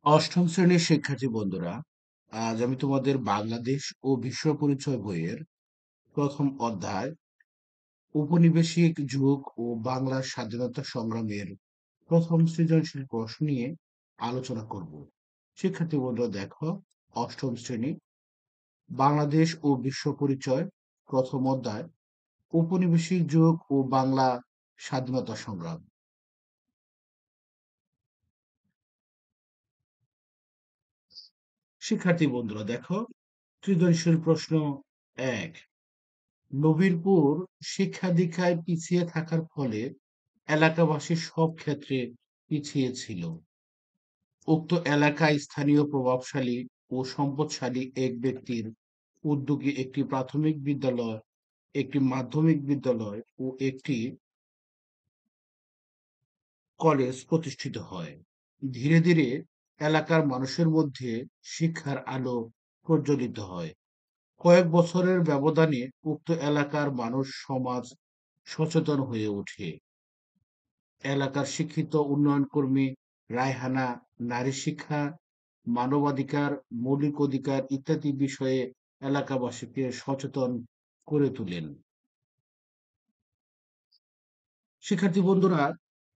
অষ্টম শ্রেণীর শিক্ষার্থী বন্ধুরা, আজ আমি তোমাদের বাংলাদেশ ও বিশ্ব পরিচয় বইয়ের প্রথম অধ্যায় উপনিবেশিক যুগ ও বাংলার স্বাধীনতা সংগ্রামের প্রথম সৃজনশীল প্রশ্ন নিয়ে আলোচনা করব। শিক্ষার্থী বন্ধুরা দেখো, অষ্টম শ্রেণী বাংলাদেশ ও বিশ্ব পরিচয় প্রথম অধ্যায় উপনিবেশিক যুগ ও বাংলা স্বাধীনতা সংগ্রাম। শিক্ষার্থী বন্ধুরা দেখো, সৃজনশীল প্রশ্ন এক, নবীনপুর শিক্ষা দীক্ষায় পিছিয়ে থাকার ফলে এলাকাবাসী সব ক্ষেত্রে পিছিয়ে ছিল। উক্ত এলাকায় স্থানীয় প্রভাবশালী ও সম্পদশালী এক ব্যক্তির উদ্যোগে একটি প্রাথমিক বিদ্যালয়, একটি মাধ্যমিক বিদ্যালয় ও একটি কলেজ প্রতিষ্ঠিত হয়। ধীরে ধীরে এলাকার মানুষের মধ্যে শিক্ষার আলো প্রজ্বলিত হয়। কয়েক বছরের ব্যবধানে উক্ত এলাকার মানুষ সমাজ সচেতন হয়ে ওঠে। এলাকার শিক্ষিত উন্নয়ন কর্মী রায়হানা নারী শিক্ষা, মানবাধিকার, মৌলিক অধিকার ইত্যাদি বিষয়ে এলাকাবাসীকে সচেতন করে তোলেন। শিক্ষার্থী বন্ধুরা,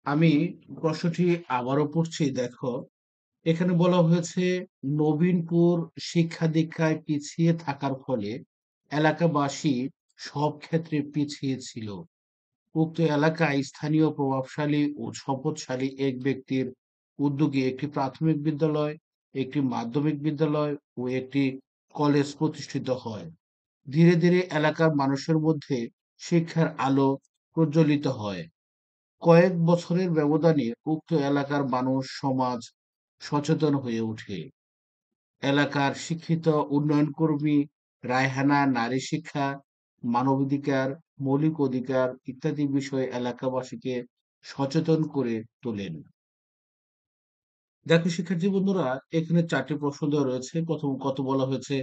আমি প্রশ্নটি আবারও পড়ছি, দেখো। এখানে বলা হয়েছে, নবীনপুর শিক্ষা দীক্ষায় পিছিয়ে থাকার ফলে এলাকাবাসী সব ক্ষেত্রে পিছিয়ে ছিল। উক্ত এলাকায় স্থানীয় প্রভাবশালী ও সম্পদশালী এক ব্যক্তির উদ্যোগে একটি প্রাথমিক বিদ্যালয়, একটি মাধ্যমিক বিদ্যালয় ও একটি কলেজ প্রতিষ্ঠিত হয়। ধীরে ধীরে এলাকার মানুষের মধ্যে শিক্ষার আলো প্রজ্বলিত হয়। কয়েক বছরের ব্যবধানে উক্ত এলাকার মানুষ সমাজ সচেতন হয়ে ওঠে। এলাকার শিক্ষিত উন্নয়ন কর্মী রায়হানা নারী শিক্ষা, মানবাধিকার, মৌলিক অধিকার ইত্যাদি বিষয়ে এলাকাবাসীকে সচেতন করে তোলেন। দেখো শিক্ষার্থী বন্ধুরা, এখানে ৪টি প্রশ্ন দেওয়া রয়েছে। প্রথম কত বলা হয়েছে,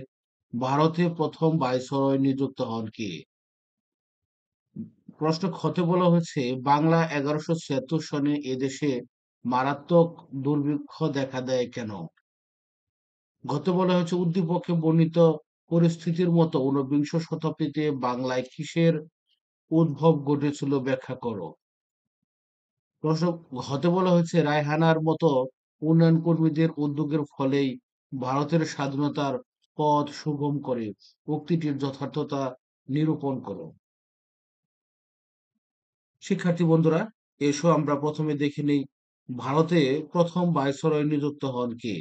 ভারতে প্রথম ভাইসরয় নিযুক্ত হন কে? প্রশ্ন খতে বলা হয়েছে, বাংলা ১১৭৬ সনে এদেশে মারাত্মক দুর্ভিক্ষ দেখা দেয় কেন? গত বলা হয়েছে, উদ্দীপকে বর্ণিত পরিস্থিতির মতো ঊনবিংশ শতাব্দীতে বাংলায় কিসের উদ্ভব ঘটেছিল ব্যাখ্যা করো। প্রশ্ন হতে বলা হয়েছে, রায়হানার মতো উন্নয়ন কর্মীদের উদ্যোগের ফলেই ভারতের স্বাধীনতার পথ সুগম করে। উক্তিটির যথার্থতা নিরূপণ করো। শিক্ষার্থী বন্ধুরা, এসো আমরা প্রথমে দেখে নেই, ভারতে প্রথম ভাইসরয় নিযুক্ত হন কে?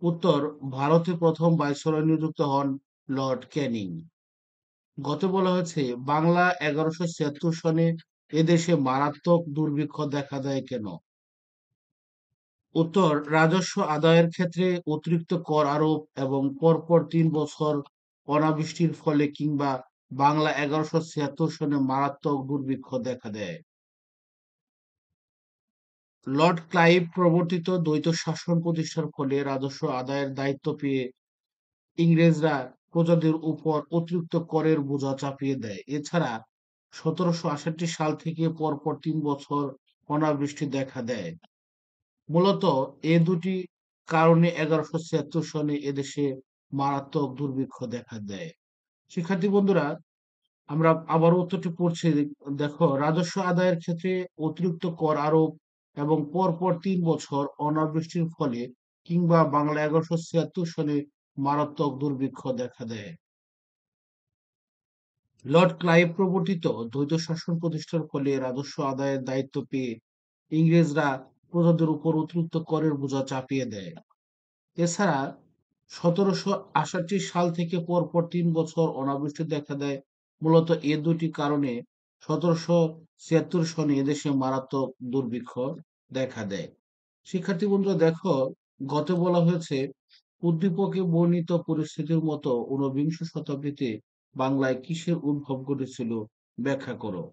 উত্তর, ভারতে প্রথম ভাইসরয় নিযুক্ত হন লর্ড ক্যানিং। গত বলা হয়েছে, বাংলা ১১৭৬ সনে এদেশে মারাত্মক দুর্ভিক্ষ দেখা দেয় কেন? উত্তর, রাজস্ব আদায়ের ক্ষেত্রে অতিরিক্ত কর আরোপ এবং পরপর ৩ বছর অনাবৃষ্টির ফলে কিংবা বাংলা ১১৭৬ সনে মারাত্মক দুর্ভিক্ষ দেখা দেয়। লর্ড ক্লাইভ প্রবর্তিত দ্বৈত শাসন প্রতিষ্ঠার ফলে রাজস্ব আদায়ের দায়িত্ব পেয়ে ইংরেজরা প্রজাদের উপর অতিরিক্ত করের বোঝা চাপিয়ে দেয়। এছাড়া ১৭৬৮ সাল থেকে পরপর ৩ বছর অনাবৃষ্টি দেখা দেয়। মূলত এ দুটি কারণে ১১৭৬ সনে এদেশে মারাত্মক দুর্ভিক্ষ দেখা দেয়। শিক্ষার্থী বন্ধুরা, আমরা আবারও উত্তরটি পড়ছি, দেখো। রাজস্ব আদায়ের ক্ষেত্রে অতিরিক্ত কর আরোপ এবং পরপর ৩ বছর অনাবৃষ্টির ফলে কিংবা বাংলা ১১৭৬ সনে মারাত্মক দুর্ভিক্ষ দেখা দেয়। লর্ড ক্লাইভ প্রবর্তিত দ্বৈত শাসন প্রতিষ্ঠার ফলে রাজস্ব আদায়ের দায়িত্ব পেয়ে ইংরেজরা প্রজাদের উপর অতিরিক্ত করের বোঝা চাপিয়ে দেয়। এছাড়া ১৭৬৮ সাল থেকে পরপর ৩ বছর অনাবৃষ্টি দেখা দেয়। মূলত এ দুটি কারণে ১৭৭৬ সনে এদেশে মারাত্মক দুর্ভিক্ষ দেখা দেয়। শিক্ষার্থী বন্ধুরা দেখো, গতে বলা হয়েছে, উদ্দীপকে বর্ণিত পরিস্থিতির মতো ঊনবিংশ শতাব্দীতে বাংলায় কিসের উদ্ভব ঘটেছিল ব্যাখ্যা করো।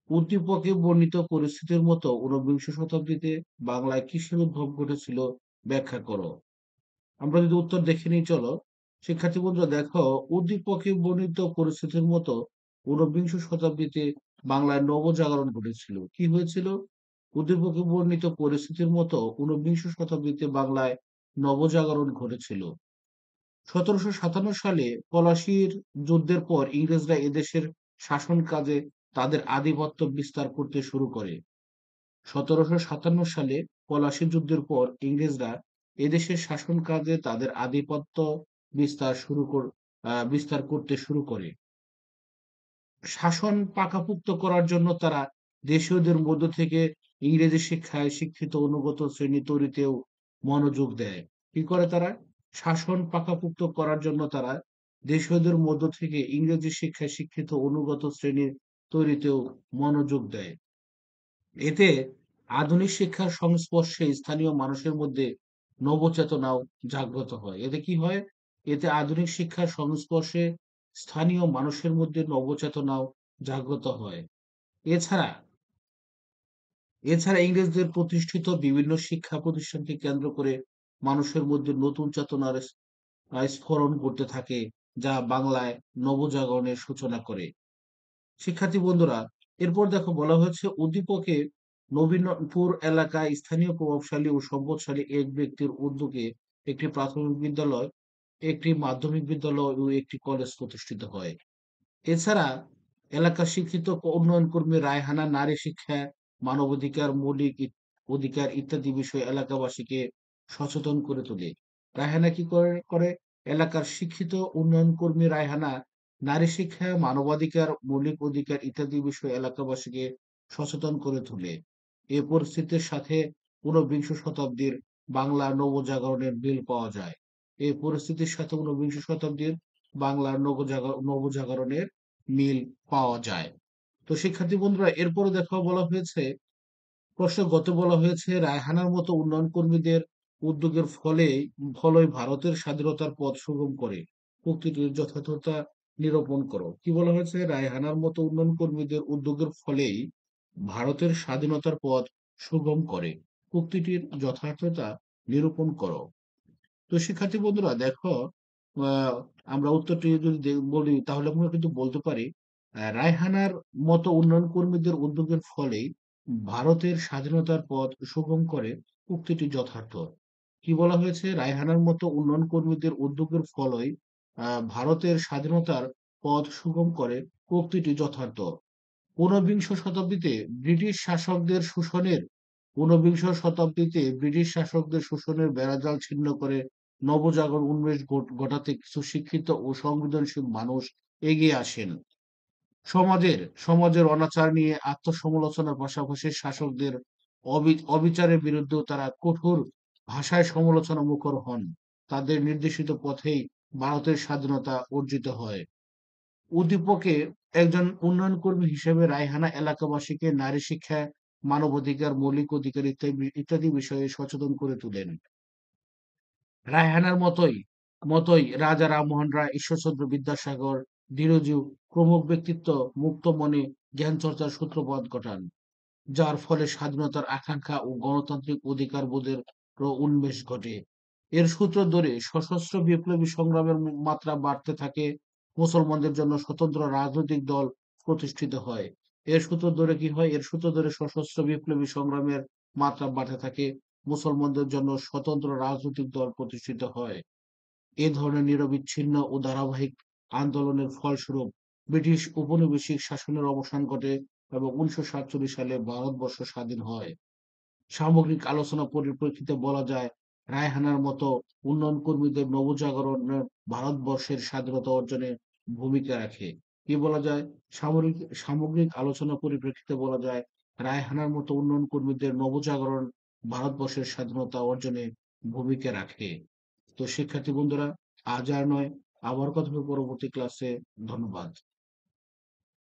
উদ্দীপকে বর্ণিত পরিস্থিতির মতো ঊনবিংশ শতাব্দীতে বাংলায় কিসের উদ্ভব ঘটেছিল ব্যাখ্যা করো। আমরা যদি উত্তর দেখে নিই, চলো। শিক্ষার্থী বন্ধুরা দেখো, উদ্দীপকে বর্ণিত পরিস্থিতির মতো ঊনবিংশ শতাব্দীতে বাংলায় নবজাগরণ ঘটেছিল। কি হয়েছিল? উদ্দীপকে বর্ণিত পরিস্থিতির মতো ঊনবিংশ শতাব্দীতে বাংলায় নবজাগরণ ঘটেছিল। ১৭৫৭ সালে পলাশীর যুদ্ধের পর ইংরেজরা এদেশের শাসন কাজে তাদের আধিপত্য বিস্তার করতে শুরু করে। ১৭৫৭ সালে পলাশী যুদ্ধের পর ইংরেজরা এদেশের শাসন কাজে তাদের আধিপত্য বিস্তার করতে শুরু করে। শাসন পাকাপোক্ত করার জন্য তারা দেশীয়দের মধ্য থেকে ইংরেজি শিক্ষায় শিক্ষিত অনুগত শ্রেণী তৈরিতেও মনোযোগ দেয়। কি করে তারা? শাসন পাকাপোক্ত করার জন্য তারা দেশীয়দের মধ্য থেকে ইংরেজি শিক্ষায় শিক্ষিত অনুগত শ্রেণীর তৈরিতেও মনোযোগ দেয়। এতে আধুনিক শিক্ষার সংস্পর্শে স্থানীয় মানুষের মধ্যে নবচেতনাও জাগ্রত হয়। এতে কি হয়? এতে আধুনিক শিক্ষার সংস্পর্শে স্থানীয় মানুষের মধ্যে নবচেতনাও জাগ্রত হয়। এছাড়া এছাড়া ইংরেজদের প্রতিষ্ঠিত বিভিন্ন শিক্ষা প্রতিষ্ঠানকে কেন্দ্র করে মানুষের মধ্যে নতুন চেতনার স্ফোরণ ঘটতে থাকে, যা বাংলায় নবজাগরণের সূচনা করে। শিক্ষার্থী বন্ধুরা, এরপর দেখো বলা হয়েছে উদ্দীপকে নবীনপুর এলাকায় স্থানীয় প্রভাবশালী ও সম্পদশালী এক ব্যক্তির উদ্যোগে একটি প্রাথমিক বিদ্যালয়, একটি মাধ্যমিক বিদ্যালয় ও একটি কলেজ প্রতিষ্ঠিত হয়। এছাড়া এলাকার শিক্ষিত উন্নয়ন কর্মী রায়হানা নারী শিক্ষা, মানবাধিকার, মৌলিক অধিকার ইত্যাদি বিষয়ে এলাকাবাসীকে সচেতন করে তোলে। রায়হানা কি করে? এলাকার শিক্ষিত উন্নয়ন কর্মী রায়হানা নারী শিক্ষা, মানবাধিকার, মৌলিক অধিকার ইত্যাদি বিষয়ে এলাকাবাসীকে সচেতন করে তোলে। এ পরিস্থিতির সাথে ঊনবিংশ শতাব্দীর বাংলা নবজাগরণের মিল পাওয়া যায়। এই পরিস্থিতির সাথে ঊনবিংশ শতাব্দীর বাংলার নবজাগরণের মিল পাওয়া যায়। তো শিক্ষার্থী বন্ধুরা, এরপরে দেখো বলা হয়েছে প্রশ্নগত বলা হয়েছে রায়হানার মতো উন্নয়ন কর্মীদের উদ্যোগের ফলই ভারতের স্বাধীনতার পথ সুগম করে। উক্তিটির যথার্থতা নিরূপণ করো। কি বলা হয়েছে? রায়হানার মতো উন্নয়ন কর্মীদের উদ্যোগের ফলেই ভারতের স্বাধীনতার পথ সুগম করে। উক্তিটির যথার্থতা নিরূপণ করো। তো শিক্ষার্থী বন্ধুরা দেখো, আহ, আমরা উত্তরটি যদি বলি তাহলে আমরা কিন্তু বলতে পারি রায়হানার মতো উন্নয়ন কর্মীদের উদ্যোগের ফলেই ভারতের স্বাধীনতার পথ সুগম করে। উক্তিটি যথার্থ। কি বলা হয়েছে? রায়হানার মতো উন্নয়ন কর্মীদের উদ্যোগের ফলেই ভারতের স্বাধীনতার পথ সুগম করে। উক্তিটি যথার্থ। ঊনবিংশ শতাব্দীতে ব্রিটিশ শাসকদের শোষণের ঊনবিংশ শতাব্দীতে ব্রিটিশ শাসকদের শোষণের বেড়াজাল ছিন্ন করে নবজাগরণ উন্মেষ ঘটাতে কিছু শিক্ষিত ও সংবেদনশীল মানুষ এগিয়ে আসেন। সমাজের অনাচার নিয়ে আত্মসমালোচনার পাশাপাশি শাসকদের অবিচারের বিরুদ্ধেও তারা কঠোর ভাষায় সমালোচনা মুখর হন। তাদের নির্দেশিত পথেই ভারতের স্বাধীনতা অর্জিত হয়। উদ্দীপকে একজন উন্নয়ন কর্মী হিসেবে রায়হানা এলাকাবাসীকে নারী শিক্ষা, মানবাধিকার, মৌলিক অধিকার ইত্যাদি বিষয়ে সচেতন করে তোলেন। রায়হানার মতোই রাজা রামমোহন রায়, ঈশ্বরচন্দ্র বিদ্যাসাগর, ধীরজু প্রমুখ ব্যক্তিত্ব মুক্ত মনে জ্ঞান চর্চার সূত্রপাত ঘটান, যার ফলে স্বাধীনতার আকাঙ্ক্ষা ও গণতান্ত্রিক অধিকার বোধের উন্মেষ ঘটে। এর সূত্র ধরে সশস্ত্র বিপ্লবী সংগ্রামের মাত্রা বাড়তে থাকে। মুসলমানদের জন্য স্বতন্ত্র রাজনৈতিক দল প্রতিষ্ঠিত হয়। এর সূত্র ধরে কি হয়? এর সূত্র ধরে সশস্ত্র বিপ্লবী সংগ্রামের মাত্রা বাড়তে থাকে। মুসলমানদের জন্য স্বতন্ত্র রাজনৈতিক দল প্রতিষ্ঠিত হয়। এ ধরনের নিরবিচ্ছিন্ন ও ধারাবাহিক আন্দোলনের ফলস্বরূপ ব্রিটিশ উপনিবেশিক শাসনের অবসান ঘটে এবং ১৯৪৭ সালে ভারতবর্ষ স্বাধীন হয়। সামগ্রিক আলোচনা পরিপ্রেক্ষিতে বলা যায় রায়হানার মতো উন্নয়ন কর্মীদের নবজাগরণ ভারতবর্ষের স্বাধীনতা অর্জনে ভূমিকা রাখে। কি বলা যায়? সামগ্রিক আলোচনা পরিপ্রেক্ষিতে বলা যায় রায়হানার মতো উন্নয়ন কর্মীদের নবজাগরণ ভারতবর্ষের স্বাধীনতা অর্জনে ভূমিকা রাখে। তো শিক্ষার্থী বন্ধুরা, আজ আর নয়, আবার কথা হবে পরবর্তী ক্লাসে। ধন্যবাদ।